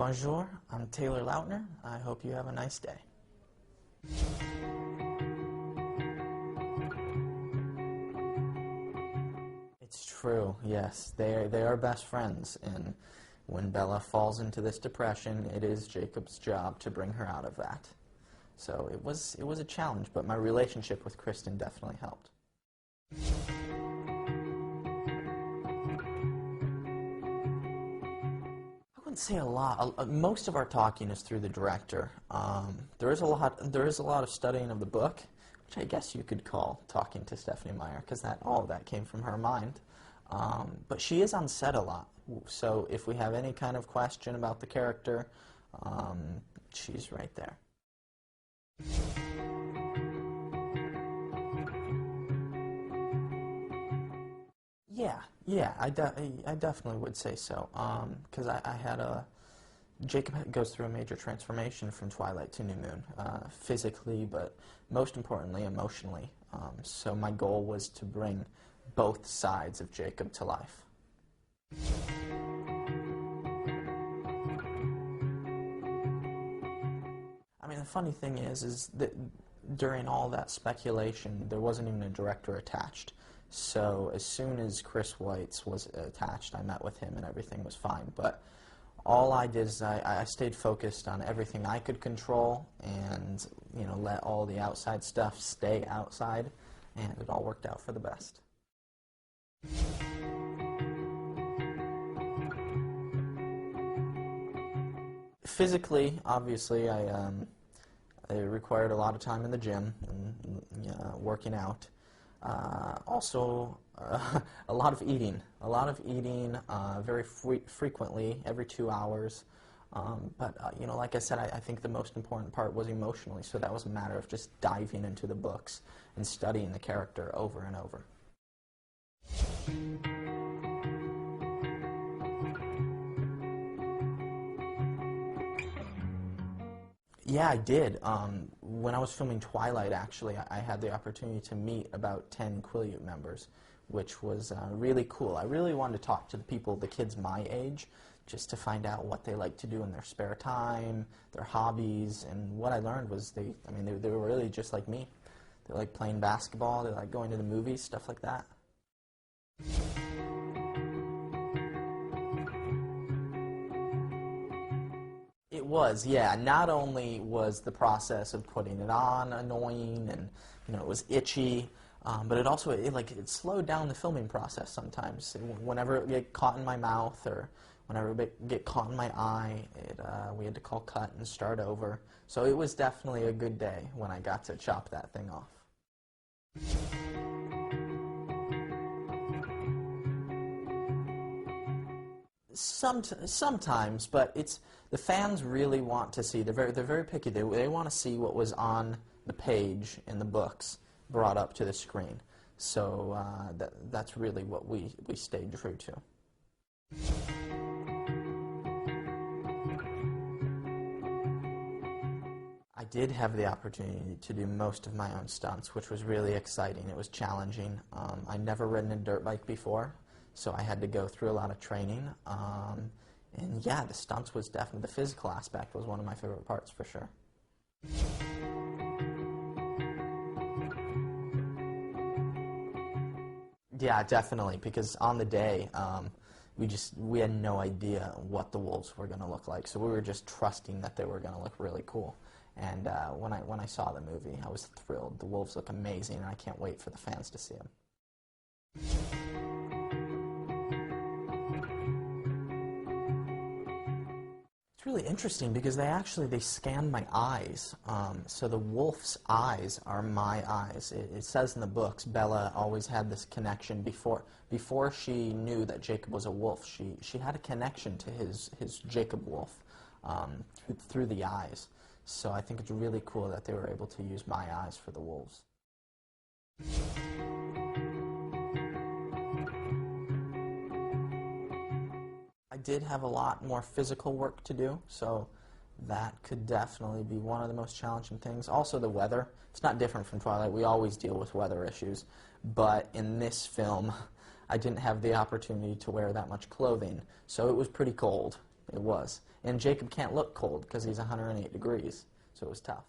Bonjour, I'm Taylor Lautner. I hope you have a nice day. It's true, yes. They are best friends, and when Bella falls into this depression, it is Jacob's job to bring her out of that. So it was a challenge, but my relationship with Kristen definitely helped. I wouldn't say a lot. Most of our talking is through the director. There is a lot of studying of the book, which I guess you could call talking to Stephanie Meyer, because all of that came from her mind. But she is on set a lot, so if we have any kind of question about the character, she's right there. Yeah, I definitely would say so, because I had Jacob goes through a major transformation from Twilight to New Moon, physically, but most importantly, emotionally. So my goal was to bring both sides of Jacob to life. I mean, the funny thing is that during all that speculation, there wasn't even a director attached. So as soon as Chris Weitz was attached, I met with him and everything was fine. But all I did is I stayed focused on everything I could control and, let all the outside stuff stay outside, and it all worked out for the best. Physically, obviously, it required a lot of time in the gym and working out. Also, a lot of eating. Very frequently, every 2 hours. But like I said, I think the most important part was emotionally, so that was a matter of just diving into the books and studying the character over and over. Yeah, I did. When I was filming Twilight, actually, I had the opportunity to meet about 10 Quileute members, which was really cool. I really wanted to talk to the kids my age, just to find out what they like to do in their spare time, their hobbies, and what I learned was they were really just like me. They like playing basketball, they like going to the movies, stuff like that. It was, yeah. Not only was the process of putting it on annoying and it was itchy, but it also it slowed down the filming process sometimes. Whenever it would get caught in my mouth or whenever it would get caught in my eye, we had to call cut and start over. So it was definitely a good day when I got to chop that thing off. Sometimes, but the fans really want to see. They're very picky. They want to see what was on the page in the books brought up to the screen. So that's really what we stayed true to. I did have the opportunity to do most of my own stunts, which was really exciting. It was challenging. I'd never ridden a dirt bike before, so I had to go through a lot of training. And yeah, the stunts was definitely, the physical aspect was one of my favorite parts for sure. Yeah, definitely, because on the day, we had no idea what the wolves were going to look like, so we were just trusting that they were going to look really cool. And when I saw the movie, I was thrilled. The wolves look amazing, and I can't wait for the fans to see them. It's really interesting because they scanned my eyes. So the wolf's eyes are my eyes. It says in the books, Bella always had this connection before she knew that Jacob was a wolf. She had a connection to his Jacob wolf through the eyes. So I think it's really cool that they were able to use my eyes for the wolves. I did have a lot more physical work to do, so that could definitely be one of the most challenging things. Also the weather. It's not different from Twilight. We always deal with weather issues. But in this film, I didn't have the opportunity to wear that much clothing, so it was pretty cold. It was. And Jacob can't look cold because he's 108 degrees, so it was tough.